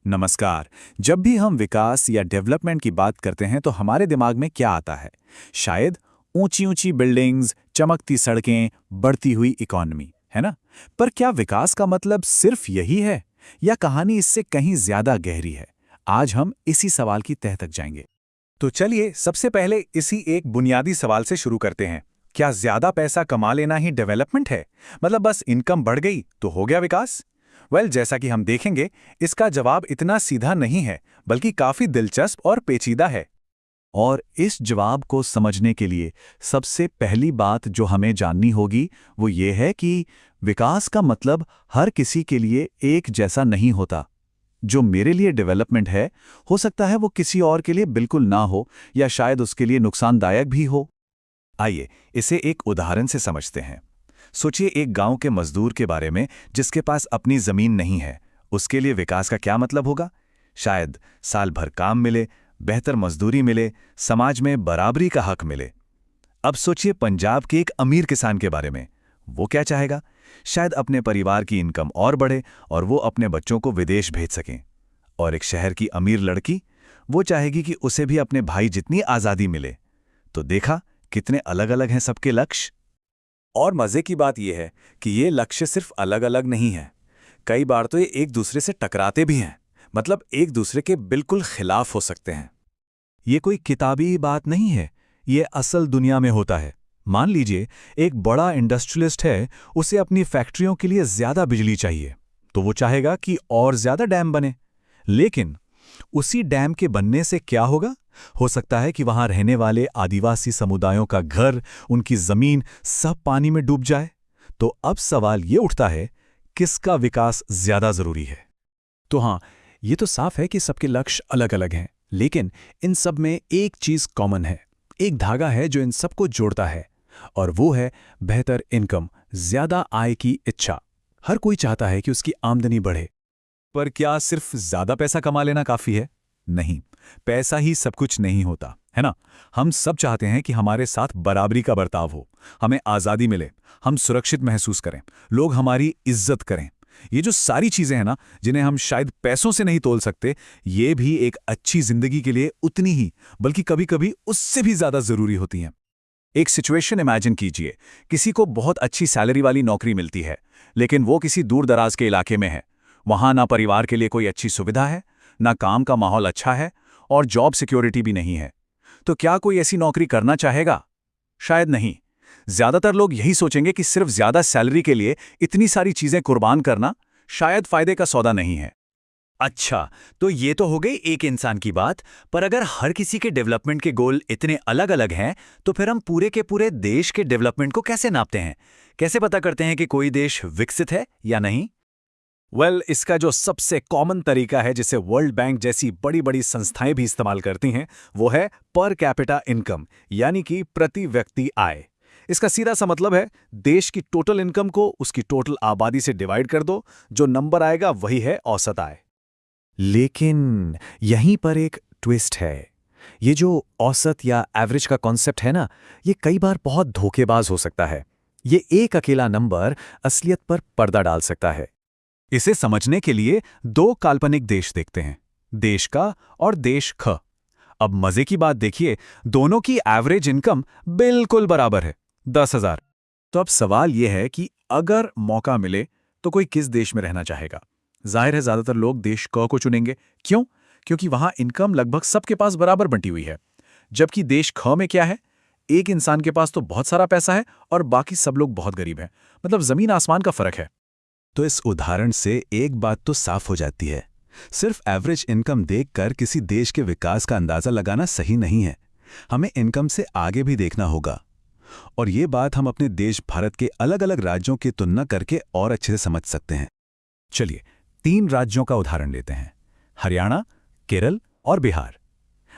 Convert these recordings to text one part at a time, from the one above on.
नमस्कार। जब भी हम विकास या डेवलपमेंट की बात करते हैं तो हमारे दिमाग में क्या आता है? शायद ऊंची ऊंची बिल्डिंग्स, चमकती सड़कें, बढ़ती हुई इकोनॉमी, है ना? पर क्या विकास का मतलब सिर्फ यही है या कहानी इससे कहीं ज्यादा गहरी है? आज हम इसी सवाल की तह तक जाएंगे। तो चलिए सबसे पहले इसी एक बुनियादी सवाल से शुरू करते हैं। क्या ज्यादा पैसा कमा लेना ही डेवलपमेंट है? मतलब बस इनकम बढ़ गई तो हो गया विकास? जैसा कि हम देखेंगे, इसका जवाब इतना सीधा नहीं है, बल्कि काफी दिलचस्प और पेचीदा है। और इस जवाब को समझने के लिए सबसे पहली बात जो हमें जाननी होगी वो ये है कि विकास का मतलब हर किसी के लिए एक जैसा नहीं होता। जो मेरे लिए डेवलपमेंट है, हो सकता है वो किसी और के लिए बिल्कुल ना हो या शायद उसके लिए नुकसानदायक भी हो। आइए इसे एक उदाहरण से समझते हैं। सोचिए एक गांव के मजदूर के बारे में जिसके पास अपनी जमीन नहीं है। उसके लिए विकास का क्या मतलब होगा? शायद साल भर काम मिले, बेहतर मजदूरी मिले, समाज में बराबरी का हक मिले। अब सोचिए पंजाब के एक अमीर किसान के बारे में। वो क्या चाहेगा? शायद अपने परिवार की इनकम और बढ़े और वो अपने बच्चों को विदेश भेज सकें। और एक शहर की अमीर लड़की, वो चाहेगी कि उसे भी अपने भाई जितनी आज़ादी मिले। तो देखा कितने अलग अलग हैं सबके लक्ष्य। और मजे की बात यह है कि ये लक्ष्य सिर्फ अलग अलग नहीं है, कई बार तो ये एक दूसरे से टकराते भी हैं। मतलब एक दूसरे के बिल्कुल खिलाफ हो सकते हैं। ये कोई किताबी बात नहीं है, ये असल दुनिया में होता है। मान लीजिए एक बड़ा इंडस्ट्रियलिस्ट है, उसे अपनी फैक्ट्रियों के लिए ज्यादा बिजली चाहिए, तो वो चाहेगा कि और ज्यादा डैम बने। लेकिन उसी डैम के बनने से क्या होगा? हो सकता है कि वहां रहने वाले आदिवासी समुदायों का घर, उनकी जमीन सब पानी में डूब जाए। तो अब सवाल ये उठता है, किसका विकास ज्यादा जरूरी है? तो हाँ, ये तो साफ है कि सबके लक्ष्य अलग अलग हैं, लेकिन इन सब में एक चीज कॉमन है, एक धागा है जो इन सबको जोड़ता है, और वो है बेहतर इनकम, ज्यादा आय की इच्छा। हर कोई चाहता है कि उसकी आमदनी बढ़े। पर क्या सिर्फ ज्यादा पैसा कमा लेना काफी है? नहीं, पैसा ही सब कुछ नहीं होता, है ना? हम सब चाहते हैं कि हमारे साथ बराबरी का बर्ताव हो, हमें आजादी मिले, हम सुरक्षित महसूस करें, लोग हमारी इज्जत करें। ये जो सारी चीजें हैं ना, जिन्हें हम शायद पैसों से नहीं तोल सकते, ये भी एक अच्छी जिंदगी के लिए उतनी ही, बल्कि कभी-कभी उससे भी ज्यादा जरूरी होती हैं। एक सिचुएशन इमेजिन कीजिए, किसी को बहुत अच्छी सैलरी वाली नौकरी मिलती है, लेकिन वो किसी दूर दराज के इलाके में है। वहां ना परिवार के लिए कोई अच्छी सुविधा है, ना काम का माहौल अच्छा है, और जॉब सिक्योरिटी भी नहीं है। तो क्या कोई ऐसी नौकरी करना चाहेगा? शायद नहीं। ज्यादातर लोग यही सोचेंगे कि सिर्फ ज्यादा सैलरी के लिए इतनी सारी चीजें कुर्बान करना शायद फायदे का सौदा नहीं है। अच्छा, तो ये तो हो गई एक इंसान की बात। पर अगर हर किसी के डेवलपमेंट के गोल इतने अलग-अलग हैं, तो फिर हम पूरे के पूरे देश के डेवलपमेंट को कैसे नापते हैं? कैसे पता करते हैं कि कोई देश विकसित है या नहीं? इसका जो सबसे कॉमन तरीका है, जिसे वर्ल्ड बैंक जैसी बड़ी-बड़ी संस्थाएं भी इस्तेमाल करती हैं, वो है पर कैपिटा इनकम, यानी कि प्रति व्यक्ति आय। इसका सीधा सा मतलब है, देश की टोटल इनकम को उसकी टोटल आबादी से डिवाइड कर दो, जो नंबर आएगा वही है औसत आय। लेकिन यहीं पर एक ट्विस्ट है। ये जो औसत या एवरेज का कॉन्सेप्ट है ना, ये कई बार बहुत धोखेबाज हो सकता है। ये एक अकेला नंबर असलियत पर पर्दा डाल सकता है। इसे समझने के लिए दो काल्पनिक देश देखते हैं, देश का और देश ख। अब मजे की बात देखिए, दोनों की एवरेज इनकम बिल्कुल बराबर है, 10,000। तो अब सवाल यह है कि अगर मौका मिले तो कोई किस देश में रहना चाहेगा? जाहिर है ज्यादातर लोग देश क को चुनेंगे। क्यों? क्योंकि वहां इनकम लगभग सबके पास बराबर बंटी हुई है। जबकि देश ख में क्या है? एक इंसान के पास तो बहुत सारा पैसा है और बाकी सब लोग बहुत गरीब हैं। मतलब जमीन आसमान का फर्क है। तो इस उदाहरण से एक बात तो साफ हो जाती है, सिर्फ एवरेज इनकम देखकर किसी देश के विकास का अंदाजा लगाना सही नहीं है। हमें इनकम से आगे भी देखना होगा। और ये बात हम अपने देश भारत के अलग अलग राज्यों की तुलना करके और अच्छे से समझ सकते हैं। चलिए 3 राज्यों का उदाहरण लेते हैं, हरियाणा, केरल और बिहार।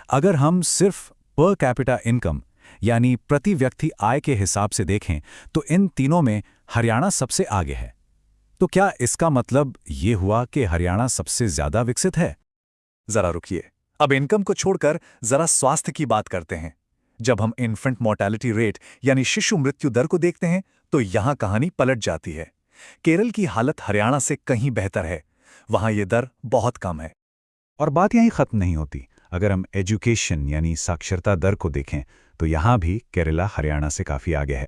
अगर हम सिर्फ पर कैपिटा इनकम यानी प्रति व्यक्ति आय के हिसाब से देखें, तो इन तीनों में हरियाणा सबसे आगे है। तो क्या इसका मतलब ये हुआ कि हरियाणा सबसे ज्यादा विकसित है? जरा रुकिए, अब इनकम को छोड़कर जरा स्वास्थ्य की बात करते हैं। जब हम इन्फेंट मोर्टेलिटी रेट यानी शिशु मृत्यु दर को देखते हैं, तो यहां कहानी पलट जाती है। केरल की हालत हरियाणा से कहीं बेहतर है, वहां यह दर बहुत कम है। और बात यहीं खत्म नहीं होती। अगर हम एजुकेशन यानी साक्षरता दर को देखें तो यहाँ भी केरला हरियाणा से काफ़ी आगे है।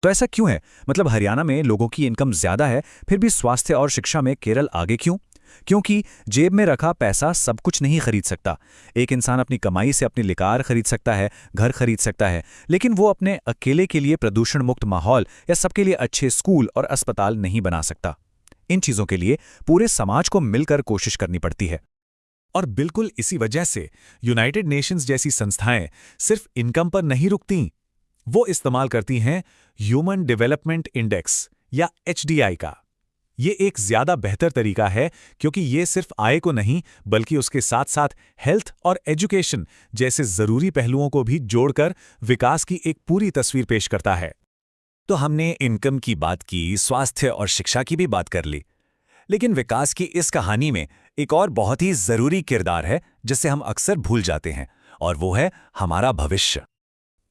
तो ऐसा क्यों है? मतलब हरियाणा में लोगों की इनकम ज्यादा है, फिर भी स्वास्थ्य और शिक्षा में केरल आगे क्यों? क्योंकि जेब में रखा पैसा सब कुछ नहीं खरीद सकता। एक इंसान अपनी कमाई से अपनी लिकार खरीद सकता है, घर खरीद सकता है, लेकिन वो अपने अकेले के लिए प्रदूषण मुक्त माहौल या सबके लिए अच्छे स्कूल और अस्पताल नहीं बना सकता। इन चीजों के लिए पूरे समाज को मिलकर कोशिश करनी पड़ती है। और बिल्कुल इसी वजह से यूनाइटेड नेशंस जैसी संस्थाएं सिर्फ इनकम पर नहीं रुकती, वो इस्तेमाल करती हैं ह्यूमन डेवलपमेंट इंडेक्स या HDI का। ये एक ज्यादा बेहतर तरीका है क्योंकि ये सिर्फ आय को नहीं बल्कि उसके साथ साथ हेल्थ और एजुकेशन जैसे जरूरी पहलुओं को भी जोड़कर विकास की एक पूरी तस्वीर पेश करता है। तो हमने इनकम की बात की, स्वास्थ्य और शिक्षा की भी बात कर ली, लेकिन विकास की इस कहानी में एक और बहुत ही जरूरी किरदार है जिसे हम अक्सर भूल जाते हैं, और वो है हमारा भविष्य।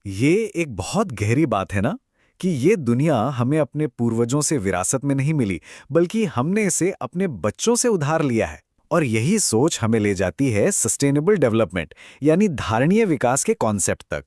ये एक बहुत गहरी बात है ना, कि ये दुनिया हमें अपने पूर्वजों से विरासत में नहीं मिली, बल्कि हमने इसे अपने बच्चों से उधार लिया है। और यही सोच हमें ले जाती है सस्टेनेबल डेवलपमेंट यानी धारणीय विकास के कॉन्सेप्ट तक।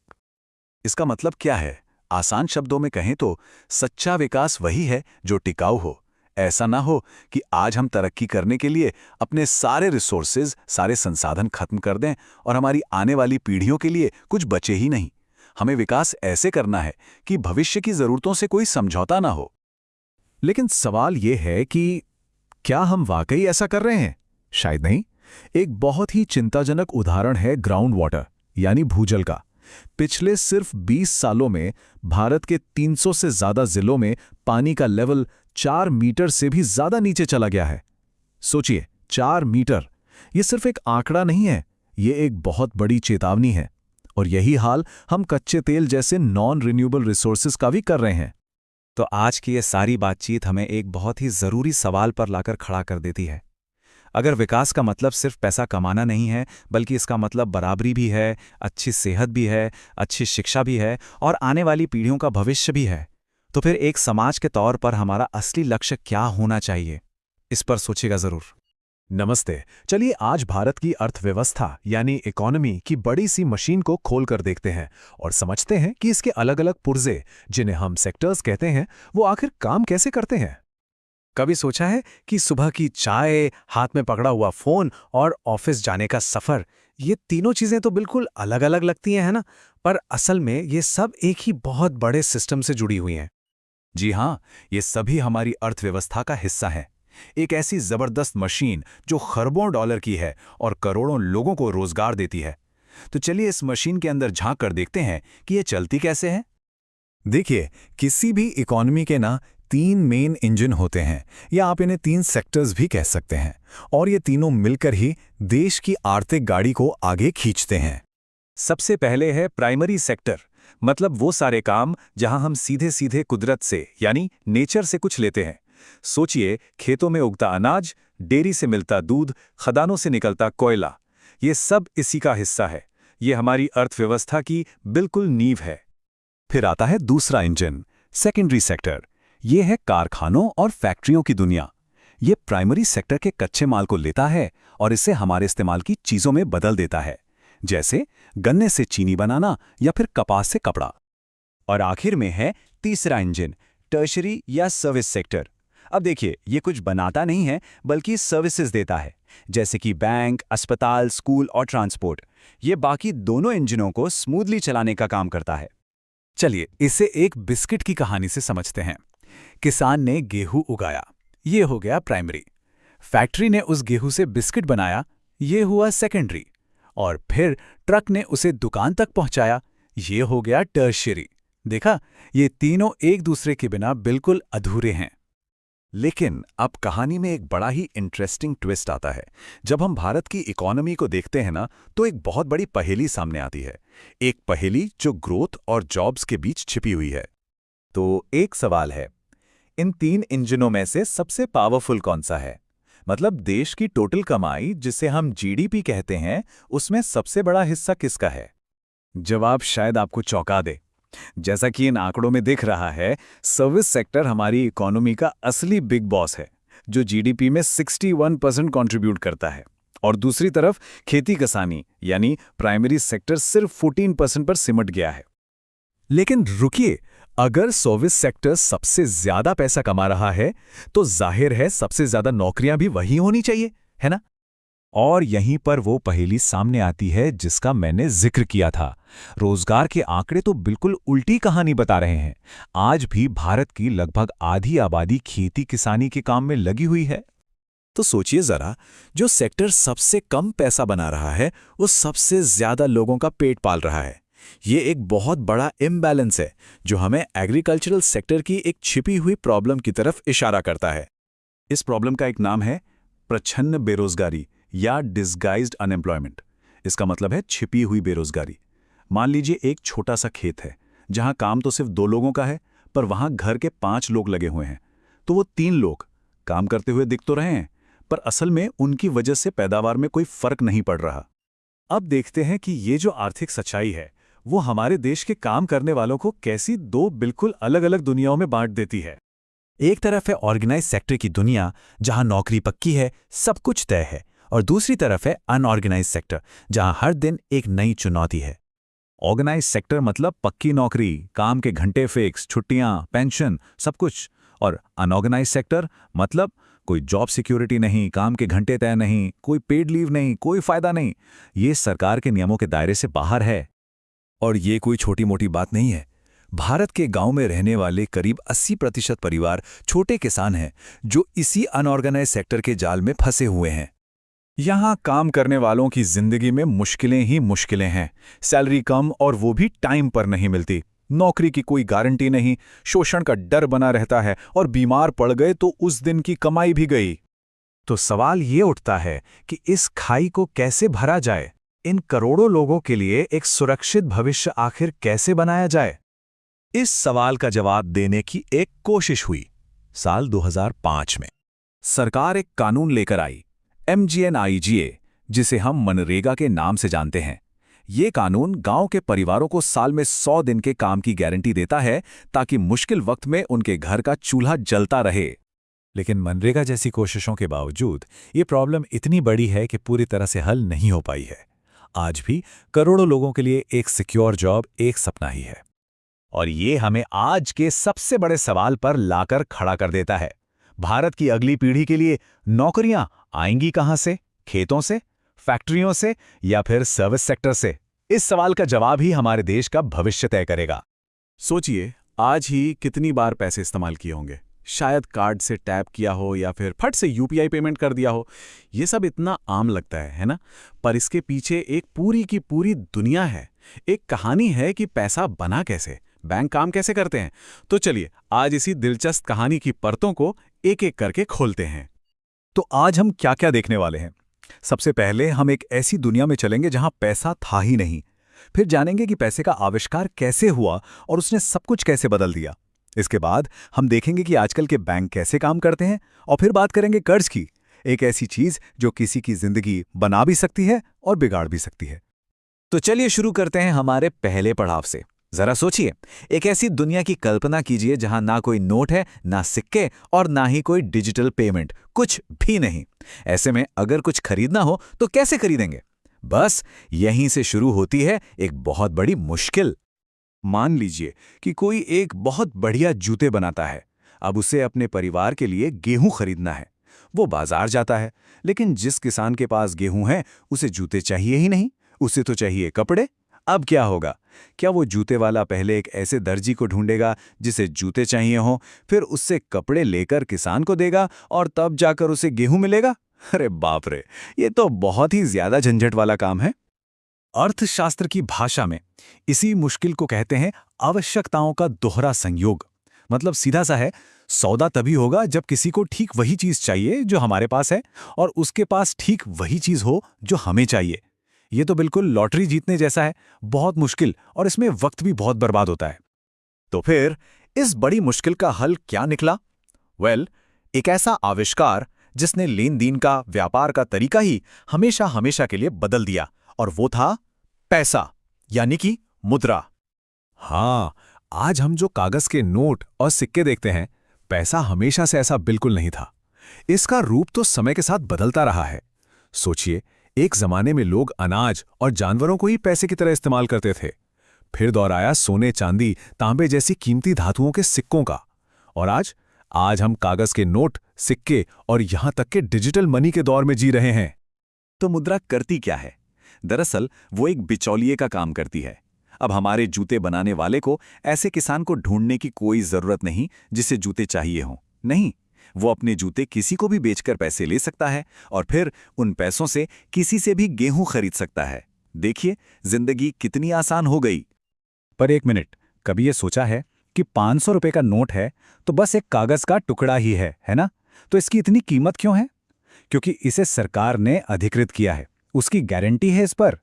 इसका मतलब क्या है? आसान शब्दों में कहें तो सच्चा विकास वही है जो टिकाऊ हो। ऐसा ना हो कि आज हम तरक्की करने के लिए अपने सारे रिसोर्सेज, सारे संसाधन खत्म कर दें और हमारी आने वाली पीढ़ियों के लिए कुछ बचे ही नहीं। हमें विकास ऐसे करना है कि भविष्य की जरूरतों से कोई समझौता ना हो। लेकिन सवाल यह है कि क्या हम वाकई ऐसा कर रहे हैं? शायद नहीं। एक बहुत ही चिंताजनक उदाहरण है ग्राउंड वाटर यानी भूजल का। पिछले सिर्फ 20 सालों में भारत के 300 से ज्यादा जिलों में पानी का लेवल 4 मीटर से भी ज्यादा नीचे चला गया है। सोचिए, 4 मीटर। ये सिर्फ एक आंकड़ा नहीं है, ये एक बहुत बड़ी चेतावनी है। और यही हाल हम कच्चे तेल जैसे नॉन रिन्यूएबल रिसोर्सेज का भी कर रहे हैं। तो आज की ये सारी बातचीत हमें एक बहुत ही जरूरी सवाल पर लाकर खड़ा कर देती है। अगर विकास का मतलब सिर्फ पैसा कमाना नहीं है, बल्कि इसका मतलब बराबरी भी है, अच्छी सेहत भी है, अच्छी शिक्षा भी है और आने वाली पीढ़ियों का भविष्य भी है, तो फिर एक समाज के तौर पर हमारा असली लक्ष्य क्या होना चाहिए? इस पर सोचिएगा जरूर। नमस्ते। चलिए आज भारत की अर्थव्यवस्था यानी इकोनॉमी की बड़ी सी मशीन को खोलकर देखते हैं और समझते हैं कि इसके अलग अलग पुर्जे, जिन्हें हम सेक्टर्स कहते हैं, वो आखिर काम कैसे करते हैं। कभी सोचा है कि सुबह की चाय, हाथ में पकड़ा हुआ फोन और ऑफिस जाने का सफर, ये तीनों चीजें तो बिल्कुल अलग अलग लगती हैं, है ना? पर असल में ये सब एक ही बहुत बड़े सिस्टम से जुड़ी हुई हैं। जी हाँ, ये सभी हमारी अर्थव्यवस्था का हिस्सा है। एक ऐसी जबरदस्त मशीन जो खरबों डॉलर की है और करोड़ों लोगों को रोजगार देती है। तो चलिए इस मशीन के अंदर झांक कर देखते हैं कि ये चलती कैसे है। देखिए, किसी भी इकोनॉमी के ना 3 मेन इंजन होते हैं, या आप इन्हें 3 सेक्टर्स भी कह सकते हैं, और ये तीनों मिलकर ही देश की आर्थिक गाड़ी को आगे खींचते हैं। सबसे पहले है प्राइमरी सेक्टर, मतलब वो सारे काम जहां हम सीधे सीधे कुदरत से यानी नेचर से कुछ लेते हैं। सोचिए, खेतों में उगता अनाज, डेयरी से मिलता दूध, खदानों से निकलता कोयला, ये सब इसी का हिस्सा है। ये हमारी अर्थव्यवस्था की बिल्कुल नींव है। फिर आता है दूसरा इंजन, सेकेंडरी सेक्टर। ये है कारखानों और फैक्ट्रियों की दुनिया। ये प्राइमरी सेक्टर के कच्चे माल को लेता है और इसे हमारे इस्तेमाल की चीजों में बदल देता है, जैसे गन्ने से चीनी बनाना या फिर कपास से कपड़ा। और आखिर में है तीसरा इंजन, टर्शरी या सर्विस सेक्टर। अब देखिए, ये कुछ बनाता नहीं है बल्कि सर्विसेज देता है, जैसे कि बैंक, अस्पताल, स्कूल और ट्रांसपोर्ट। ये बाकी दोनों इंजनों को स्मूथली चलाने का काम करता है। चलिए इसे एक बिस्किट की कहानी से समझते हैं। किसान ने गेहूं उगाया, ये हो गया प्राइमरी। फैक्ट्री ने उस गेहूं से बिस्किट बनाया, ये हुआ सेकेंडरी। और फिर ट्रक ने उसे दुकान तक पहुंचाया, ये हो गया टर्शियरी। देखा, ये तीनों एक दूसरे के बिना बिल्कुल अधूरे हैं। लेकिन अब कहानी में एक बड़ा ही इंटरेस्टिंग ट्विस्ट आता है। जब हम भारत की इकोनॉमी को देखते हैं ना, तो एक बहुत बड़ी पहेली सामने आती है। एक पहेली जो ग्रोथ और जॉब्स के बीच छिपी हुई है। तो एक सवाल है, इन 3 इंजनों में से सबसे पावरफुल कौन सा है? मतलब देश की टोटल कमाई, जिसे हम जीडीपी कहते हैं, उसमें सबसे बड़ा हिस्सा किसका है? जवाब शायद आपको चौंका दे। जैसा कि इन आंकड़ों में दिख रहा है, सर्विस सेक्टर हमारी इकोनॉमी का असली बिग बॉस है, जो जीडीपी में 61% कंट्रीब्यूट करता है। और दूसरी तरफ खेती किसानी यानी प्राइमरी सेक्टर सिर्फ 14% पर सिमट गया है। लेकिन रुकिए, अगर सर्विस सेक्टर सबसे ज्यादा पैसा कमा रहा है तो जाहिर है सबसे ज्यादा नौकरियां भी वही होनी चाहिए, है ना? और यहीं पर वो पहेली सामने आती है जिसका मैंने जिक्र किया था। रोजगार के आंकड़े तो बिल्कुल उल्टी कहानी बता रहे हैं। आज भी भारत की लगभग आधी आबादी खेती किसानी के काम में लगी हुई है। तो सोचिए जरा, जो सेक्टर सबसे कम पैसा बना रहा है वो सबसे ज्यादा लोगों का पेट पाल रहा है। ये एक बहुत बड़ा इम्बैलेंस है जो हमें एग्रीकल्चरल सेक्टर की एक छिपी हुई प्रॉब्लम की तरफ इशारा करता है। इस प्रॉब्लम का एक नाम है प्रच्छन्न बेरोजगारी या डिस्गाइज्ड अनएम्प्लॉयमेंट। इसका मतलब है छिपी हुई बेरोजगारी। मान लीजिए एक छोटा सा खेत है जहां काम तो सिर्फ 2 लोगों का है, पर वहां घर के 5 लोग लगे हुए हैं। तो वो 3 लोग काम करते हुए दिख तो रहे हैं, पर असल में उनकी वजह से पैदावार में कोई फर्क नहीं पड़ रहा। अब देखते हैं कि ये जो आर्थिक सच्चाई है वो हमारे देश के काम करने वालों को कैसी 2 बिल्कुल अलग अलग दुनियाओं में बांट देती है। एक तरफ है ऑर्गेनाइज सेक्टर की दुनिया जहां नौकरी पक्की है, सब कुछ तय है, और दूसरी तरफ है अनऑर्गेनाइज सेक्टर जहां हर दिन एक नई चुनौती है। ऑर्गेनाइज सेक्टर मतलब पक्की नौकरी, काम के घंटे फिक्स, छुट्टियां, पेंशन, सब कुछ। और अनऑर्गेनाइज सेक्टर मतलब कोई जॉब सिक्योरिटी नहीं, काम के घंटे तय नहीं, कोई पेड लीव नहीं, कोई फायदा नहीं। ये सरकार के नियमों के दायरे से बाहर है। और ये कोई छोटी मोटी बात नहीं है। भारत के गांव में रहने वाले करीब 80% परिवार छोटे किसान हैं जो इसी अनऑर्गेनाइज सेक्टर के जाल में फंसे हुए हैं। यहां काम करने वालों की जिंदगी में मुश्किलें ही मुश्किलें हैं। सैलरी कम और वो भी टाइम पर नहीं मिलती। नौकरी की कोई गारंटी नहीं, शोषण का डर बना रहता है, और बीमार पड़ गए तो उस दिन की कमाई भी गई। तो सवाल ये उठता है कि इस खाई को कैसे भरा जाए? इन करोड़ों लोगों के लिए एक सुरक्षित भविष्य आखिर कैसे बनाया जाए? इस सवाल का जवाब देने की एक कोशिश हुई साल 2005 में। सरकार एक कानून लेकर आई, MGNREGA, जिसे हम मनरेगा के नाम से जानते हैं। ये कानून गांव के परिवारों को साल में 100 दिन के काम की गारंटी देता है ताकि मुश्किल वक्त में उनके घर का चूल्हा जलता रहे। लेकिन मनरेगा जैसी कोशिशों के बावजूद ये प्रॉब्लम इतनी बड़ी है कि पूरी तरह से हल नहीं हो पाई है। आज भी करोड़ों लोगों के लिए एक सिक्योर जॉब एक सपना ही है। और ये हमें आज के सबसे बड़े सवाल पर लाकर खड़ा कर देता है। भारत की अगली पीढ़ी के लिए नौकरियां आएंगी कहां से? खेतों से, फैक्ट्रियों से, या फिर सर्विस सेक्टर से? इस सवाल का जवाब ही हमारे देश का भविष्य तय करेगा। सोचिए, आज ही कितनी बार पैसे इस्तेमाल किए होंगे। शायद कार्ड से टैप किया हो या फिर फट से UPI पेमेंट कर दिया हो। ये सब इतना आम लगता है ना? पर इसके पीछे एक पूरी की पूरी दुनिया है। एक कहानी है कि पैसा बना कैसे, बैंक काम कैसे करते हैं। तो चलिए आज इसी दिलचस्प कहानी की परतों को एक एक करके खोलते हैं। तो आज हम क्या क्या देखने वाले हैं? सबसे पहले हम एक ऐसी दुनिया में चलेंगे जहां पैसा था ही नहीं। फिर जानेंगे कि पैसे का आविष्कार कैसे हुआ और उसने सब कुछ कैसे बदल दिया। इसके बाद हम देखेंगे कि आजकल के बैंक कैसे काम करते हैं, और फिर बात करेंगे कर्ज की, एक ऐसी चीज जो किसी की जिंदगी बना भी सकती है और बिगाड़ भी सकती है। तो चलिए शुरू करते हैं हमारे पहले पड़ाव से। जरा सोचिए, एक ऐसी दुनिया की कल्पना कीजिए जहां ना कोई नोट है, ना सिक्के, और ना ही कोई डिजिटल पेमेंट, कुछ भी नहीं। ऐसे में अगर कुछ खरीदना हो तो कैसे खरीदेंगे? बस यहीं से शुरू होती है एक बहुत बड़ी मुश्किल। मान लीजिए कि कोई एक बहुत बढ़िया जूते बनाता है। अब उसे अपने परिवार के लिए गेहूं खरीदना है। वो बाजार जाता है, लेकिन जिस किसान के पास गेहूं है उसे जूते चाहिए ही नहीं, उसे तो चाहिए कपड़े। अब क्या होगा? क्या वो जूते वाला पहले एक ऐसे दर्जी को ढूंढेगा जिसे जूते चाहिए हों, फिर उससे कपड़े लेकर किसान को देगा और तब जाकर उसे गेहूं मिलेगा? अरे बाप रे, ये तो बहुत ही ज्यादा झंझट वाला काम है। अर्थशास्त्र की भाषा में इसी मुश्किल को कहते हैं आवश्यकताओं का दोहरा संयोग। मतलब सीधा सा है, सौदा तभी होगा जब किसी को ठीक वही चीज चाहिए जो हमारे पास है, और उसके पास ठीक वही चीज हो जो हमें चाहिए। ये तो बिल्कुल लॉटरी जीतने जैसा है, बहुत मुश्किल, और इसमें वक्त भी बहुत बर्बाद होता है। तो फिर इस बड़ी मुश्किल का हल क्या निकला? एक ऐसा आविष्कार जिसने लेन देन का, व्यापार का तरीका ही हमेशा हमेशा के लिए बदल दिया, और वो था पैसा, यानी कि मुद्रा। हाँ, आज हम जो कागज के नोट और सिक्के देखते हैं, पैसा हमेशा से ऐसा बिल्कुल नहीं था। इसका रूप तो समय के साथ बदलता रहा है। सोचिए, एक जमाने में लोग अनाज और जानवरों को ही पैसे की तरह इस्तेमाल करते थे। फिर दौर आया सोने, चांदी, तांबे जैसी कीमती धातुओं के सिक्कों का। और आज हम कागज के नोट, सिक्के और यहां तक के डिजिटल मनी के दौर में जी रहे हैं। तो मुद्रा करती क्या है? दरअसल वो एक बिचौलिए का काम करती है। अब हमारे जूते बनाने वाले को ऐसे किसान को ढूंढने की कोई जरूरत नहीं जिसे जूते चाहिए हों। नहीं, वो अपने जूते किसी को भी बेचकर पैसे ले सकता है और फिर उन पैसों से किसी से भी गेहूं खरीद सकता है। देखिए, जिंदगी कितनी आसान हो गई। पर एक मिनट, कभी ये सोचा है कि 500 रुपए का नोट है तो बस एक कागज का टुकड़ा ही है ना? तो इसकी इतनी कीमत क्यों है? क्योंकि इसे सरकार ने अधिकृत किया है, उसकी गारंटी है इस पर।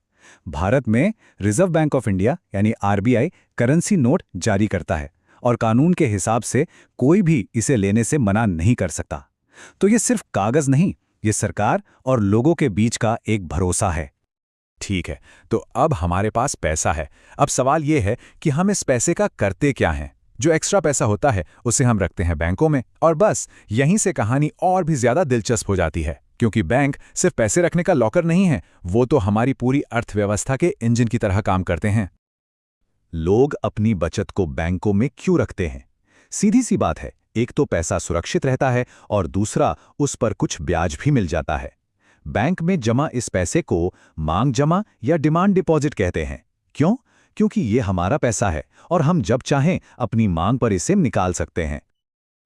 भारत में रिजर्व बैंक ऑफ इंडिया यानी आरबीआई करेंसी नोट जारी करता है और कानून के हिसाब से कोई भी इसे लेने से मना नहीं कर सकता। तो ये सिर्फ कागज नहीं, ये सरकार और लोगों के बीच का एक भरोसा है। ठीक है, तो अब हमारे पास पैसा है। अब सवाल ये है कि हम इस पैसे का करते क्या हैं? जो एक्स्ट्रा पैसा होता है उसे हम रखते हैं बैंकों में, और बस यहीं से कहानी और भी ज्यादा दिलचस्प हो जाती है, क्योंकि बैंक सिर्फ पैसे रखने का लॉकर नहीं है, वो तो हमारी पूरी अर्थव्यवस्था के इंजन की तरह काम करते हैं। लोग अपनी बचत को बैंकों में क्यों रखते हैं? सीधी सी बात है, एक तो पैसा सुरक्षित रहता है और दूसरा उस पर कुछ ब्याज भी मिल जाता है। बैंक में जमा इस पैसे को मांग जमा या डिमांड डिपॉजिट कहते हैं। क्यों? क्योंकि ये हमारा पैसा है और हम जब चाहें अपनी मांग पर इसे निकाल सकते हैं।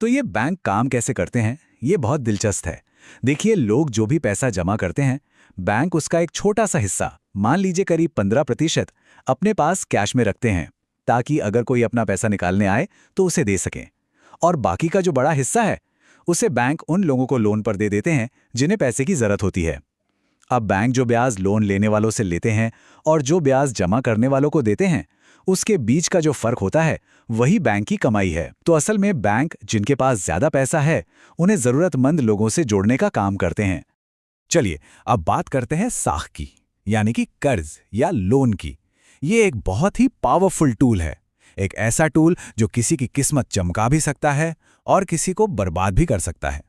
तो ये बैंक काम कैसे करते हैं, ये बहुत दिलचस्प है। देखिए, लोग जो भी पैसा जमा करते हैं, बैंक उसका एक छोटा सा हिस्सा, मान लीजिए करीब 15%, अपने पास कैश में रखते हैं, ताकि अगर कोई अपना पैसा निकालने आए तो उसे दे सकें। और बाकी का जो बड़ा हिस्सा है, उसे बैंक उन लोगों को लोन पर दे देते हैं जिन्हें पैसे की जरूरत होती है। अब बैंक जो ब्याज लोन लेने वालों से लेते हैं और जो ब्याज जमा करने वालों को देते हैं, उसके बीच का जो फर्क होता है वही बैंक की कमाई है। तो असल में बैंक जिनके पास ज्यादा पैसा है, उन्हें जरूरतमंद लोगों से जोड़ने का काम करते हैं। चलिए, अब बात करते हैं साख की, यानी कि कर्ज या लोन की। ये एक बहुत ही पावरफुल टूल है, एक ऐसा टूल जो किसी की किस्मत चमका भी सकता है और किसी को बर्बाद भी कर सकता है।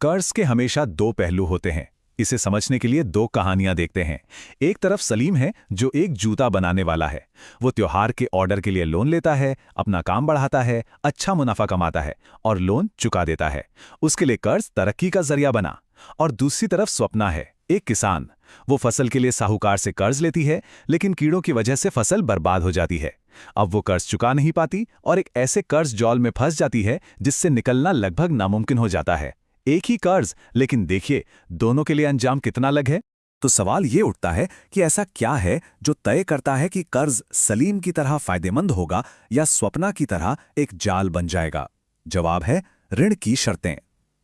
कर्ज के हमेशा दो पहलू होते हैं। इसे समझने के लिए दो कहानियां देखते हैं। एक तरफ सलीम है, जो एक जूता बनाने वाला है। वो त्योहार के ऑर्डर के लिए लोन लेता है, अपना काम बढ़ाता है, अच्छा मुनाफा कमाता है और लोन चुका देता है। उसके लिए कर्ज तरक्की का जरिया बना। और दूसरी तरफ स्वप्ना है, एक किसान। वो फसल के लिए साहूकार से कर्ज लेती है, लेकिन कीड़ों की वजह से फसल बर्बाद हो जाती है। अब वो कर्ज चुका नहीं पाती और एक ऐसे कर्ज जाल में फंस जाती है जिससे निकलना लगभग नामुमकिन हो जाता है। एक ही कर्ज, लेकिन देखिए दोनों के लिए अंजाम कितना अलग है। तो सवाल ये उठता है कि ऐसा क्या है जो तय करता है कि कर्ज सलीम की तरह फायदेमंद होगा या स्वप्ना की तरह एक जाल बन जाएगा? जवाब है ऋण की शर्तें,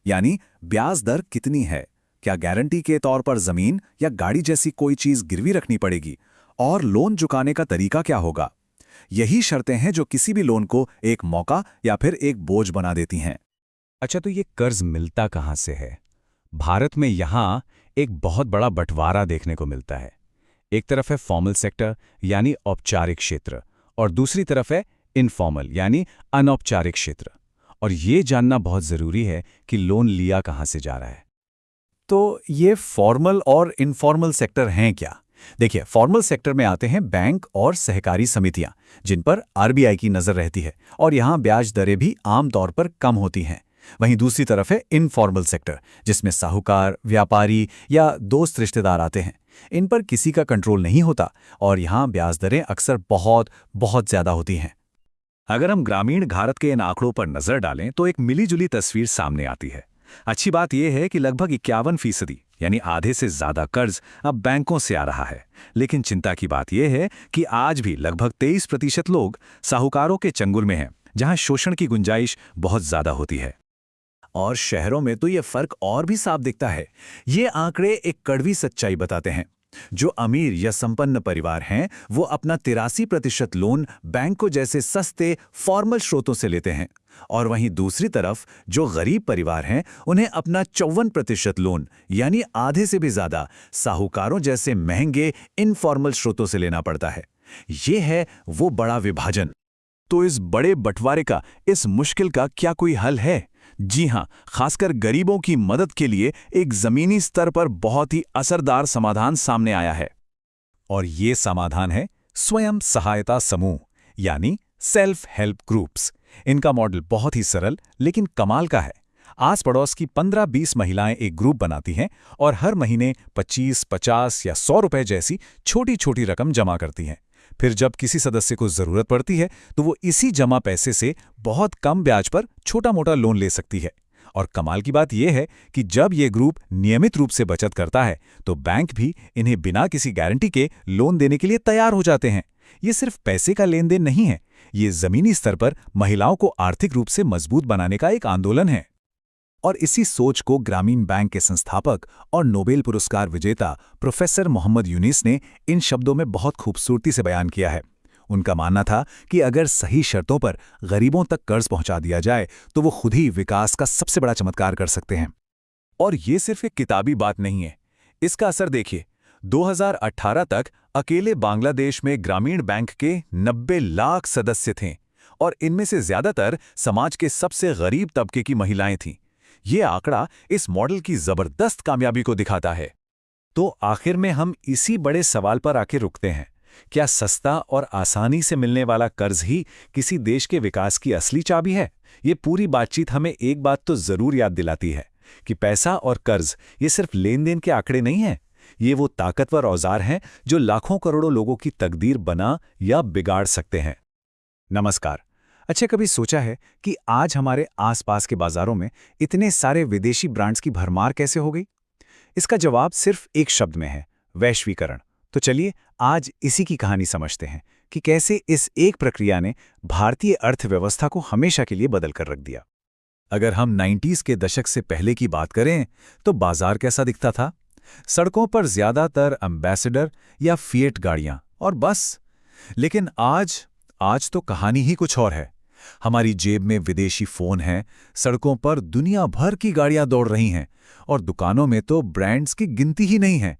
यानी ब्याज दर कितनी है, क्या गारंटी के तौर पर जमीन या गाड़ी जैसी कोई चीज गिरवी रखनी पड़ेगी, और लोन चुकाने का तरीका क्या होगा। यही शर्तें हैं जो किसी भी लोन को एक मौका या फिर एक बोझ बना देती हैं। अच्छा, तो ये कर्ज मिलता कहाँ से है? भारत में यहाँ एक बहुत बड़ा बंटवारा देखने को मिलता है। एक तरफ है फॉर्मल सेक्टर यानी औपचारिक क्षेत्र, और दूसरी तरफ है इनफॉर्मल यानी अनौपचारिक क्षेत्र। और ये जानना बहुत जरूरी है कि लोन लिया कहाँ से जा रहा है। तो ये फॉर्मल और इनफॉर्मल सेक्टर हैं क्या? देखिए, फॉर्मल सेक्टर में आते हैं बैंक और सहकारी समितियां, जिन पर आरबीआई की नजर रहती है और यहां ब्याज दरें भी आमतौर पर कम होती हैं। वहीं दूसरी तरफ है इनफॉर्मल सेक्टर, जिसमें साहूकार, व्यापारी या दोस्त रिश्तेदार आते हैं। इन पर किसी का कंट्रोल नहीं होता और यहां ब्याज दरें अक्सर बहुत बहुत ज्यादा होती हैं। अगर हम ग्रामीण भारत के इन आंकड़ों पर नजर डालें तो एक मिलीजुली तस्वीर सामने आती है। अच्छी बात यह है कि लगभग 51% यानी आधे से ज्यादा कर्ज अब बैंकों से आ रहा है। लेकिन चिंता की बात यह है कि आज भी लगभग 23% लोग साहूकारों के चंगुल में हैं, जहां शोषण की गुंजाइश बहुत ज्यादा होती है। और शहरों में तो ये फर्क और भी साफ दिखता है। ये आंकड़े एक कड़वी सच्चाई बताते हैं। जो अमीर या संपन्न परिवार हैं, वो अपना 83% लोन बैंकों जैसे सस्ते फॉर्मल स्रोतों से लेते हैं, और वहीं दूसरी तरफ जो गरीब परिवार हैं, उन्हें अपना 54% लोन यानी आधे से भी ज्यादा साहूकारों जैसे महंगे इनफॉर्मल स्रोतों से लेना पड़ता है। ये है वो बड़ा विभाजन। तो इस बड़े बंटवारे का, इस मुश्किल का क्या कोई हल है? जी हाँ, खासकर गरीबों की मदद के लिए एक जमीनी स्तर पर बहुत ही असरदार समाधान सामने आया है। और ये समाधान है स्वयं सहायता समूह, यानी सेल्फ हेल्प ग्रुप्स। इनका मॉडल बहुत ही सरल लेकिन कमाल का है। आस पड़ोस की 15-20 महिलाएं एक ग्रुप बनाती हैं और हर महीने 25, 50 या 100 रुपए जैसी छोटी छोटी रकम जमा करती हैं। फिर जब किसी सदस्य को जरूरत पड़ती है तो वो इसी जमा पैसे से बहुत कम ब्याज पर छोटा मोटा लोन ले सकती है। और कमाल की बात यह है कि जब ये ग्रुप नियमित रूप से बचत करता है तो बैंक भी इन्हें बिना किसी गारंटी के लोन देने के लिए तैयार हो जाते हैं। ये सिर्फ पैसे का लेन देन नहीं है, ये जमीनी स्तर पर महिलाओं को आर्थिक रूप से मजबूत बनाने का एक आंदोलन है। और इसी सोच को ग्रामीण बैंक के संस्थापक और नोबेल पुरस्कार विजेता प्रोफेसर मोहम्मद यूनिस ने इन शब्दों में बहुत खूबसूरती से बयान किया है। उनका मानना था कि अगर सही शर्तों पर गरीबों तक कर्ज पहुंचा दिया जाए तो वो खुद ही विकास का सबसे बड़ा चमत्कार कर सकते हैं। और ये सिर्फ एक किताबी बात नहीं है, इसका असर देखिए। 2018 तक अकेले बांग्लादेश में ग्रामीण बैंक के 90 लाख सदस्य थे और इनमें से ज्यादातर समाज के सबसे गरीब तबके की महिलाएं थीं। ये आंकड़ा इस मॉडल की जबरदस्त कामयाबी को दिखाता है। तो आखिर में हम इसी बड़े सवाल पर आके रुकते हैं, क्या सस्ता और आसानी से मिलने वाला कर्ज ही किसी देश के विकास की असली चाबी है? ये पूरी बातचीत हमें एक बात तो जरूर याद दिलाती है कि पैसा और कर्ज ये सिर्फ लेन देन के आंकड़े नहीं हैं, ये वो ताकतवर औजार हैं जो लाखों करोड़ों लोगों की तकदीर बना या बिगाड़ सकते हैं। नमस्कार। अच्छा, कभी सोचा है कि आज हमारे आसपास के बाजारों में इतने सारे विदेशी ब्रांड्स की भरमार कैसे हो गई? इसका जवाब सिर्फ एक शब्द में है, वैश्वीकरण। तो चलिए आज इसी की कहानी समझते हैं कि कैसे इस एक प्रक्रिया ने भारतीय अर्थव्यवस्था को हमेशा के लिए बदल कर रख दिया। अगर हम 90s के दशक से पहले की बात करें तो बाजार कैसा दिखता था? सड़कों पर ज्यादातर एम्बेसडर या फिएट गाड़ियां और बस। लेकिन आज तो कहानी ही कुछ और है। हमारी जेब में विदेशी फोन हैं, सड़कों पर दुनिया भर की गाड़ियां दौड़ रही हैं और दुकानों में तो ब्रांड्स की गिनती ही नहीं है।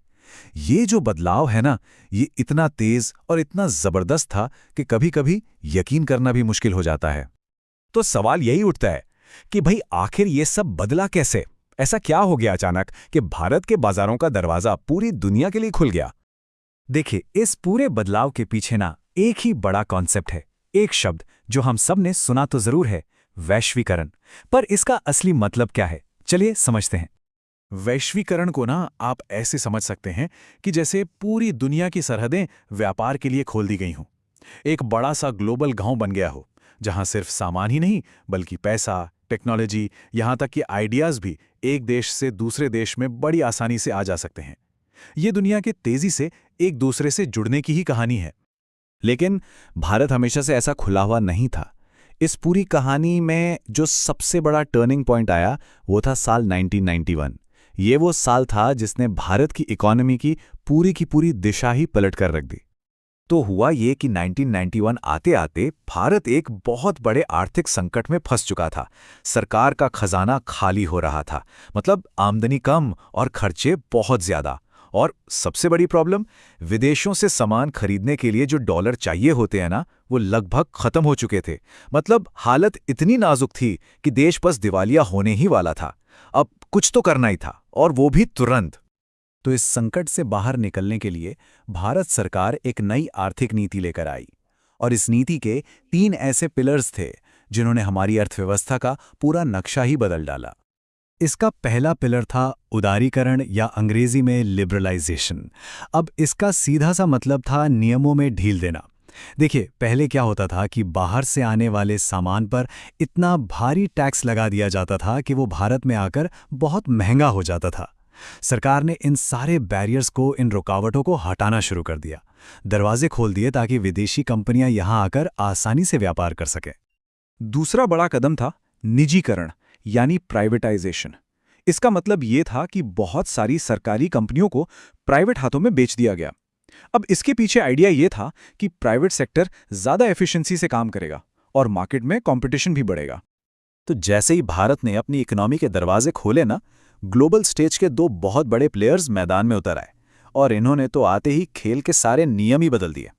ये जो बदलाव है ना, ये इतना तेज और इतना जबरदस्त था कि कभी-कभी यकीन करना भी मुश्किल हो जाता है। तो सवाल यही उठता है कि भाई आखिर ये सब बदला कैसे? ऐसा क्या हो गया अचानक कि भारत के बाजारों का दरवाजा पूरी दुनिया के लिए खुल गया? देखिए, इस पूरे बदलाव के पीछे ना एक ही बड़ा कॉन्सेप्ट है, एक शब्द जो हम सब ने सुना तो जरूर है, वैश्वीकरण। पर इसका असली मतलब क्या है, चलिए समझते हैं। वैश्वीकरण को ना आप ऐसे समझ सकते हैं कि जैसे पूरी दुनिया की सरहदें व्यापार के लिए खोल दी गई हों। एक बड़ा सा ग्लोबल गांव बन गया हो, जहां सिर्फ सामान ही नहीं बल्कि पैसा, टेक्नोलॉजी, यहां तक कि आइडियाज भी एक देश से दूसरे देश में बड़ी आसानी से आ जा सकते हैं। ये दुनिया के तेजी से एक दूसरे से जुड़ने की ही कहानी है। लेकिन भारत हमेशा से ऐसा खुला हुआ नहीं था। इस पूरी कहानी में जो सबसे बड़ा टर्निंग पॉइंट आया वो था साल 1991। ये वो साल था जिसने भारत की इकोनॉमी की पूरी दिशा ही पलट कर रख दी। तो हुआ ये कि 1991 आते आते भारत एक बहुत बड़े आर्थिक संकट में फंस चुका था। सरकार का खजाना खाली हो रहा था, मतलब आमदनी कम और खर्चे बहुत ज्यादा। और सबसे बड़ी प्रॉब्लम, विदेशों से सामान खरीदने के लिए जो डॉलर चाहिए होते हैं ना, वो लगभग खत्म हो चुके थे। मतलब हालत इतनी नाजुक थी कि देश बस दिवालिया होने ही वाला था। अब कुछ तो करना ही था, और वो भी तुरंत। तो इस संकट से बाहर निकलने के लिए भारत सरकार एक नई आर्थिक नीति लेकर आई। और इस नीति के 3 ऐसे पिलर्स थे जिन्होंने हमारी अर्थव्यवस्था का पूरा नक्शा ही बदल डाला। इसका पहला पिलर था उदारीकरण या अंग्रेजी में लिबरलाइजेशन। अब इसका सीधा सा मतलब था नियमों में ढील देना। देखिए, पहले क्या होता था कि बाहर से आने वाले सामान पर इतना भारी टैक्स लगा दिया जाता था कि वो भारत में आकर बहुत महंगा हो जाता था। सरकार ने इन सारे बैरियर्स को, इन रुकावटों को हटाना शुरू कर दिया। दरवाजे खोल दिए ताकि विदेशी कंपनियां यहां आकर आसानी से व्यापार कर सकें। दूसरा बड़ा कदम था निजीकरण यानी प्राइवेटाइजेशन। इसका मतलब ये था कि बहुत सारी सरकारी कंपनियों को प्राइवेट हाथों में बेच दिया गया। अब इसके पीछे आइडिया ये था कि प्राइवेट सेक्टर ज्यादा एफिशिएंसी से काम करेगा और मार्केट में कंपटीशन भी बढ़ेगा। तो जैसे ही भारत ने अपनी इकोनॉमी के दरवाजे खोले ना, ग्लोबल स्टेज के 2 बहुत बड़े प्लेयर्स मैदान में उतर आए और इन्होंने तो आते ही खेल के सारे नियम ही बदल दिए।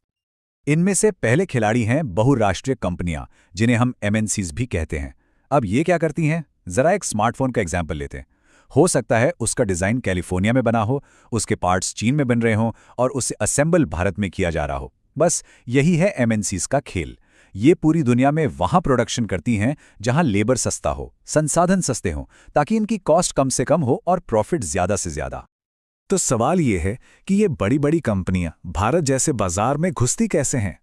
इनमें से पहले खिलाड़ी हैं बहुराष्ट्रीय कंपनियां, जिन्हें हम MNCs भी कहते हैं। अब ये क्या करती हैं? जरा एक स्मार्टफोन का एग्जाम्पल लेते हैं। हो सकता है उसका डिज़ाइन कैलिफोर्निया में बना हो, उसके पार्ट्स चीन में बन रहे हों और उसे असेंबल भारत में किया जा रहा हो। बस यही है एमएनसीज का खेल। ये पूरी दुनिया में वहाँ प्रोडक्शन करती हैं जहाँ लेबर सस्ता हो, संसाधन सस्ते हों, ताकि इनकी कॉस्ट कम से कम हो और प्रॉफिट ज़्यादा से ज़्यादा। तो सवाल ये है कि ये बड़ी बड़ी कंपनियां भारत जैसे बाजार में घुसती कैसे हैं?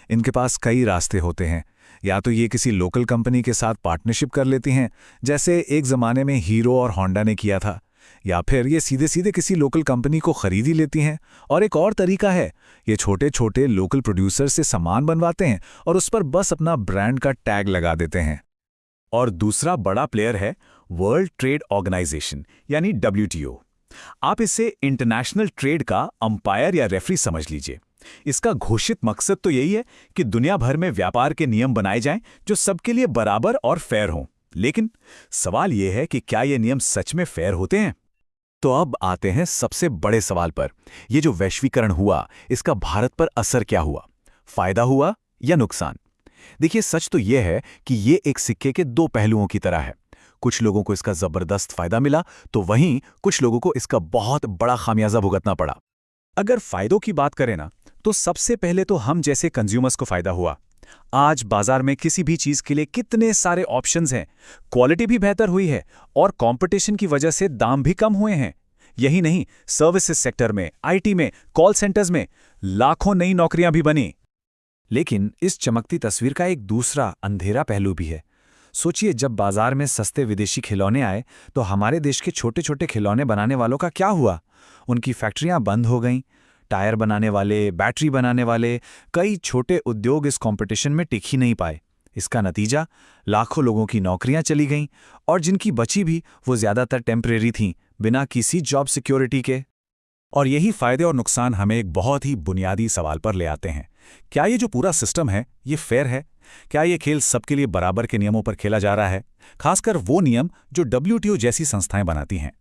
इनके पास कई रास्ते होते हैं। या तो ये किसी लोकल कंपनी के साथ पार्टनरशिप कर लेती हैं, जैसे एक ज़माने में हीरो और होंडा ने किया था, या फिर ये सीधे सीधे किसी लोकल कंपनी को खरीद ही लेती हैं। और एक और तरीका है, ये छोटे छोटे लोकल प्रोड्यूसर से सामान बनवाते हैं और उस पर बस अपना ब्रांड का टैग लगा देते हैं। और दूसरा बड़ा प्लेयर है वर्ल्ड ट्रेड ऑर्गेनाइजेशन यानी WTO। आप इसे इंटरनेशनल ट्रेड का अंपायर या रेफरी समझ लीजिए। इसका घोषित मकसद तो यही है कि दुनिया भर में व्यापार के नियम बनाए जाएं जो सबके लिए बराबर और फेयर हों। लेकिन सवाल यह है कि क्या ये नियम सच में फेयर होते हैं? तो अब आते हैं सबसे बड़े सवाल पर। ये जो वैश्वीकरण हुआ, इसका भारत पर असर क्या हुआ? फायदा हुआ या नुकसान? देखिए, सच तो यह है कि ये एक सिक्के के दो पहलुओं की तरह है। कुछ लोगों को इसका जबरदस्त फायदा मिला, तो वहीं कुछ लोगों को इसका बहुत बड़ा खामियाजा भुगतना पड़ा। अगर फायदों की बात करें ना, तो सबसे पहले तो हम जैसे कंज्यूमर्स को फायदा हुआ। आज बाजार में किसी भी चीज के लिए कितने सारे ऑप्शंस हैं, क्वालिटी भी बेहतर हुई है और कंपटीशन की वजह से दाम भी कम हुए हैं। यही नहीं, सर्विसेज सेक्टर में, IT में, कॉल सेंटर्स में लाखों नई नौकरियां भी बनी। लेकिन इस चमकती तस्वीर का एक दूसरा अंधेरा पहलू भी है। सोचिए, जब बाजार में सस्ते विदेशी खिलौने आए तो हमारे देश के छोटे छोटे खिलौने बनाने वालों का क्या हुआ? उनकी फैक्ट्रियां बंद हो गईं। टायर बनाने वाले, बैटरी बनाने वाले, कई छोटे उद्योग इस कंपटीशन में टिक ही नहीं पाए। इसका नतीजा, लाखों लोगों की नौकरियां चली गईं और जिनकी बची भी वो ज़्यादातर टेम्परेरी थीं, बिना किसी जॉब सिक्योरिटी के। और यही फायदे और नुकसान हमें एक बहुत ही बुनियादी सवाल पर ले आते हैं। क्या ये जो पूरा सिस्टम है, ये फेयर है? क्या ये खेल सबके लिए बराबर के नियमों पर खेला जा रहा है, खासकर वो नियम जो WTO जैसी संस्थाएं बनाती हैं?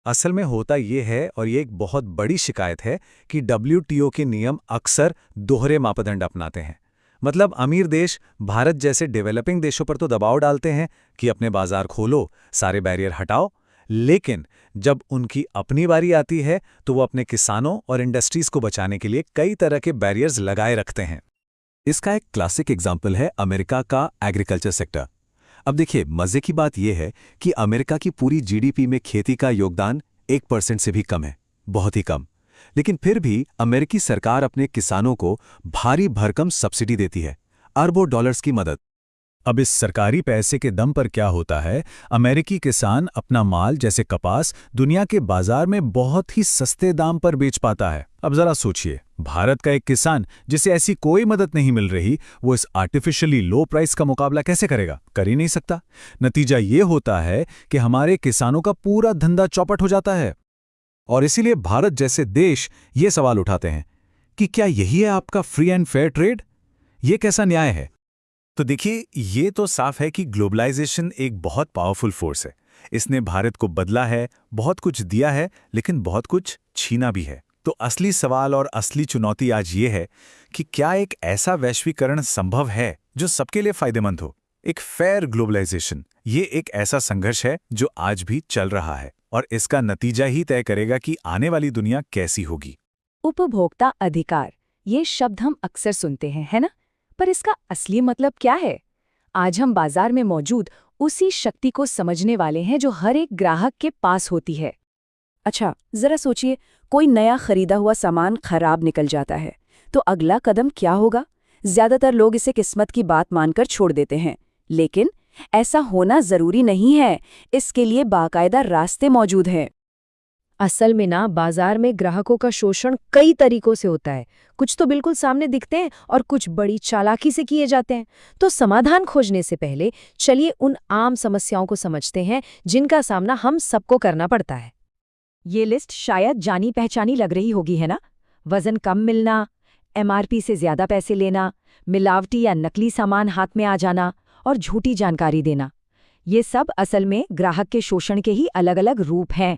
असल में होता ये है, और ये एक बहुत बड़ी शिकायत है, कि WTO के नियम अक्सर दोहरे मापदंड अपनाते हैं। मतलब अमीर देश भारत जैसे डेवलपिंग देशों पर तो दबाव डालते हैं कि अपने बाजार खोलो, सारे बैरियर हटाओ, लेकिन जब उनकी अपनी बारी आती है तो वो अपने किसानों और इंडस्ट्रीज को बचाने के लिए कई तरह के बैरियर्स लगाए रखते हैं। इसका एक क्लासिक एग्जाम्पल है अमेरिका का एग्रीकल्चर सेक्टर। अब देखिए, मजे की बात यह है कि अमेरिका की पूरी GDP में खेती का योगदान 1% से भी कम है, बहुत ही कम। लेकिन फिर भी अमेरिकी सरकार अपने किसानों को भारी भरकम सब्सिडी देती है, अरबों डॉलर्स की मदद। अब इस सरकारी पैसे के दम पर क्या होता है, अमेरिकी किसान अपना माल जैसे कपास दुनिया के बाजार में बहुत ही सस्ते दाम पर बेच पाता है। अब जरा सोचिए, भारत का एक किसान जिसे ऐसी कोई मदद नहीं मिल रही, वो इस आर्टिफिशियली लो प्राइस का मुकाबला कैसे करेगा? कर ही नहीं सकता। नतीजा ये होता है कि हमारे किसानों का पूरा धंधा चौपट हो जाता है। और इसीलिए भारत जैसे देश ये सवाल उठाते हैं कि क्या यही है आपका फ्री एंड फेयर ट्रेड? ये कैसा न्याय है? तो देखिए, ये तो साफ है कि ग्लोबलाइजेशन एक बहुत पावरफुल फोर्स है। इसने भारत को बदला है, बहुत कुछ दिया है, लेकिन बहुत कुछ छीना भी है। तो असली सवाल और असली चुनौती आज ये है कि क्या एक ऐसा वैश्वीकरण संभव है जो सबके लिए फायदेमंद हो? एक फेयर ग्लोबलाइजेशन, ये एक ऐसा संघर्ष है जो आज भी चल रहा है और इसका नतीजा ही तय करेगा कि आने वाली दुनिया कैसी होगी। उपभोक्ता अधिकार, ये शब्द हम अक्सर सुनते हैं, है ना? पर इसका असली मतलब क्या है? आज हम बाजार में मौजूद उसी शक्ति को समझने वाले हैं जो हर एक ग्राहक के पास होती है। अच्छा, जरा सोचिए, कोई नया खरीदा हुआ सामान खराब निकल जाता है, तो अगला कदम क्या होगा? ज्यादातर लोग इसे किस्मत की बात मानकर छोड़ देते हैं, लेकिन ऐसा होना जरूरी नहीं है। इसके लिए बाकायदा रास्ते मौजूद हैं। असल में ना, बाजार में ग्राहकों का शोषण कई तरीकों से होता है। कुछ तो बिल्कुल सामने दिखते हैं और कुछ बड़ी चालाकी से किए जाते हैं। तो समाधान खोजने से पहले चलिए उन आम समस्याओं को समझते हैं जिनका सामना हम सबको करना पड़ता है। ये लिस्ट शायद जानी पहचानी लग रही होगी, है ना? वजन कम मिलना, MRP से ज्यादा पैसे लेना, मिलावटी या नकली सामान हाथ में आ जाना और झूठी जानकारी देना। ये सब असल में ग्राहक के शोषण के ही अलग अलग रूप हैं।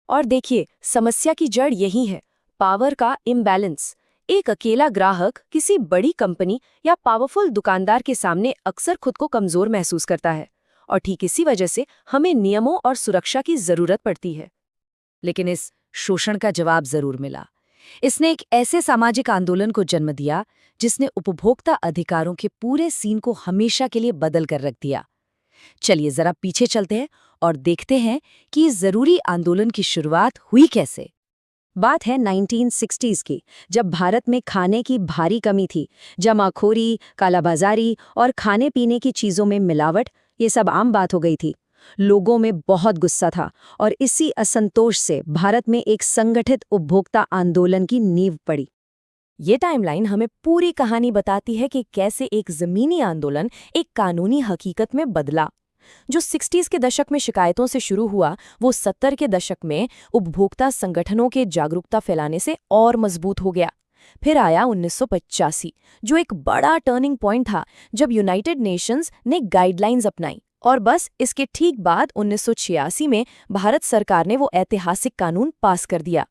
और देखिए, समस्या की जड़ यही है, पावर का इम्बैलेंस। एक अकेला ग्राहक किसी बड़ी कंपनी या पावरफुल दुकानदार के सामने अक्सर खुद को कमजोर महसूस करता है और ठीक इसी वजह से हमें नियमों और सुरक्षा की जरूरत पड़ती है। लेकिन इस शोषण का जवाब जरूर मिला। इसने एक ऐसे सामाजिक आंदोलन को जन्म दिया जिसने उपभोक्ता अधिकारों के पूरे सीन को हमेशा के लिए बदल कर रख दिया। चलिए जरा पीछे चलते हैं और देखते हैं कि इस जरूरी आंदोलन की शुरुआत हुई कैसे। बात है 1960s की, जब भारत में खाने की भारी कमी थी। जमाखोरी, कालाबाजारी और खाने पीने की चीजों में मिलावट, ये सब आम बात हो गई थी। लोगों में बहुत गुस्सा था और इसी असंतोष से भारत में एक संगठित उपभोक्ता आंदोलन की नींव पड़ी। ये टाइमलाइन हमें पूरी कहानी बताती है कि कैसे एक जमीनी आंदोलन एक कानूनी हकीकत में बदला। जो 60s के दशक में शिकायतों से शुरू हुआ, वो 70 के दशक में उपभोक्ता संगठनों के जागरूकता फैलाने से और मजबूत हो गया। फिर आया 1985, जो एक बड़ा टर्निंग पॉइंट था, जब यूनाइटेड नेशंस ने गाइडलाइंस अपनाई। और बस इसके ठीक बाद 1986 में भारत सरकार ने वो ऐतिहासिक कानून पास कर दिया।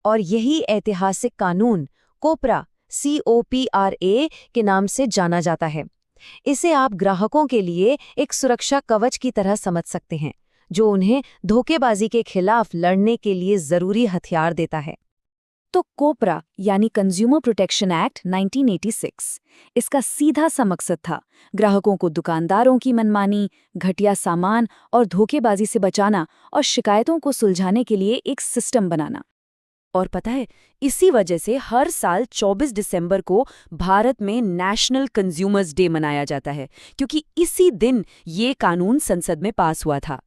और यही ऐतिहासिक कानून कोपरा COPRA के नाम से जाना जाता है। इसे आप ग्राहकों के लिए एक सुरक्षा कवच की तरह समझ सकते हैं, जो उन्हें धोखेबाजी के खिलाफ लड़ने के लिए जरूरी हथियार देता है। तो कोपरा यानी कंज्यूमर प्रोटेक्शन एक्ट 1986, इसका सीधा सा मकसद था ग्राहकों को दुकानदारों की मनमानी, घटिया सामान और धोखेबाजी से बचाना और शिकायतों को सुलझाने के लिए एक सिस्टम बनाना। और पता है, इसी वजह से हर साल 24 दिसंबर को भारत में नेशनल कंज्यूमर्स डे मनाया जाता है, क्योंकि इसी दिन ये कानून संसद में पास हुआ था।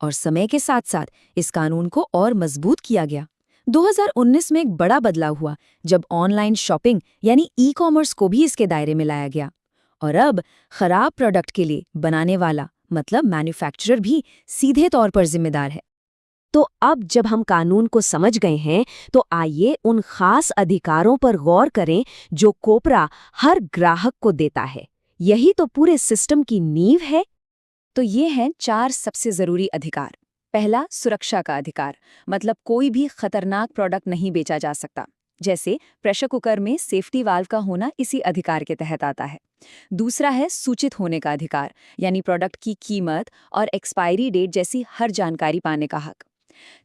और समय के साथ साथ इस कानून को और मजबूत किया गया। 2019 में एक बड़ा बदलाव हुआ, जब ऑनलाइन शॉपिंग यानी ई-कॉमर्स को भी इसके दायरे में लाया गया। और अब खराब प्रोडक्ट के लिए बनाने वाला मतलब मैन्युफैक्चरर भी सीधे तौर पर जिम्मेदार है। तो अब जब हम कानून को समझ गए हैं, तो आइए उन खास अधिकारों पर गौर करें जो कोपरा हर ग्राहक को देता है। यही तो पूरे सिस्टम की नींव है। तो ये हैं 4 सबसे जरूरी अधिकार। पहला, सुरक्षा का अधिकार, मतलब कोई भी खतरनाक प्रोडक्ट नहीं बेचा जा सकता। जैसे प्रेशर कुकर में सेफ्टी वाल्व का होना इसी अधिकार के तहत आता है। दूसरा है सूचित होने का अधिकार, यानी प्रोडक्ट की कीमत और एक्सपायरी डेट जैसी हर जानकारी पाने का हक।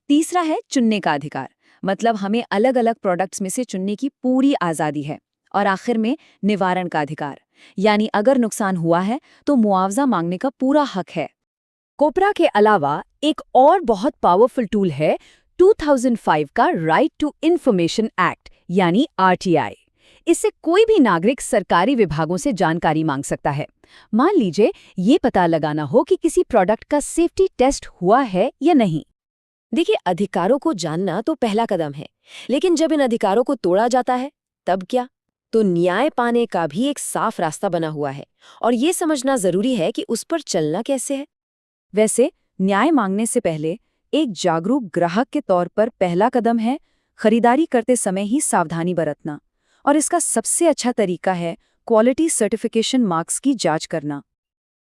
तीसरा है चुनने का अधिकार, मतलब हमें अलग अलग प्रोडक्ट्स में से चुनने की पूरी आज़ादी है। और आखिर में निवारण का अधिकार, यानी अगर नुकसान हुआ है तो मुआवजा मांगने का पूरा हक है। कोपरा के अलावा एक और बहुत पावरफुल टूल है 2005 का राइट टू इंफॉर्मेशन एक्ट यानी RTI। इससे कोई भी नागरिक सरकारी विभागों से जानकारी मांग सकता है। मान लीजिए ये पता लगाना हो कि किसी प्रोडक्ट का सेफ्टी टेस्ट हुआ है या नहीं। देखिए, अधिकारों को जानना तो पहला कदम है, लेकिन जब इन अधिकारों को तोड़ा जाता है तब क्या? तो न्याय पाने का भी एक साफ रास्ता बना हुआ है, और ये समझना जरूरी है कि उस पर चलना कैसे है। वैसे न्याय मांगने से पहले एक जागरूक ग्राहक के तौर पर पहला कदम है खरीदारी करते समय ही सावधानी बरतना। और इसका सबसे अच्छा तरीका है क्वालिटी सर्टिफिकेशन मार्क्स की जांच करना।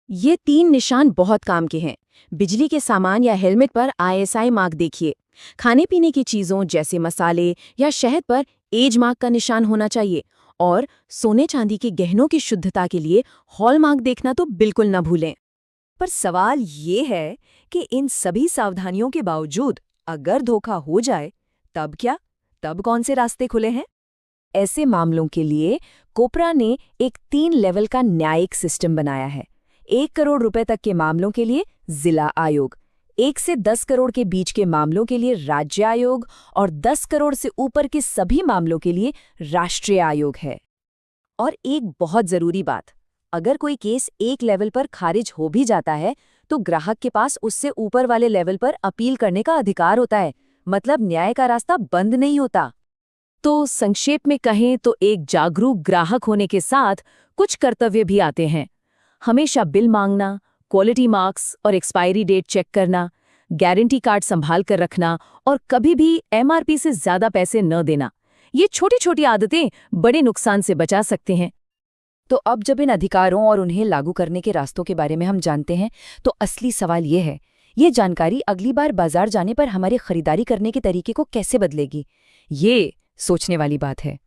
ये 3 निशान बहुत काम के हैं। बिजली के सामान या हेलमेट पर ISI मार्क देखिए। खाने पीने की चीज़ों जैसे मसाले या शहद पर एज मार्क का निशान होना चाहिए। और सोने चांदी के गहनों की शुद्धता के लिए हॉलमार्क देखना तो बिल्कुल न भूलें। पर सवाल ये है कि इन सभी सावधानियों के बावजूद अगर धोखा हो जाए तब क्या? तब कौन से रास्ते खुले हैं? ऐसे मामलों के लिए कोपरा ने एक 3 लेवल का न्यायिक सिस्टम बनाया है। 1 करोड़ रुपए तक के मामलों के लिए जिला आयोग, 1 से 10 करोड़ के बीच के मामलों के लिए राज्य आयोग और 10 करोड़ से ऊपर के सभी मामलों के लिए राष्ट्रीय आयोग है। और एक बहुत जरूरी बात, अगर कोई केस एक लेवल पर खारिज हो भी जाता है तो ग्राहक के पास उससे ऊपर वाले लेवल पर अपील करने का अधिकार होता है। मतलब न्याय का रास्ता बंद नहीं होता। तो संक्षेप में कहें तो एक जागरूक ग्राहक होने के साथ कुछ कर्तव्य भी आते हैं। हमेशा बिल मांगना, क्वालिटी मार्क्स और एक्सपायरी डेट चेक करना, गारंटी कार्ड संभाल कर रखना और कभी भी MRP से ज्यादा पैसे न देना। ये छोटी छोटी आदतें बड़े नुकसान से बचा सकते हैं। तो अब जब इन अधिकारों और उन्हें लागू करने के रास्तों के बारे में हम जानते हैं, तो असली सवाल ये है, ये जानकारी अगली बार बाजार जाने पर हमारी खरीदारी करने के तरीके को कैसे बदलेगी? ये सोचने वाली बात है।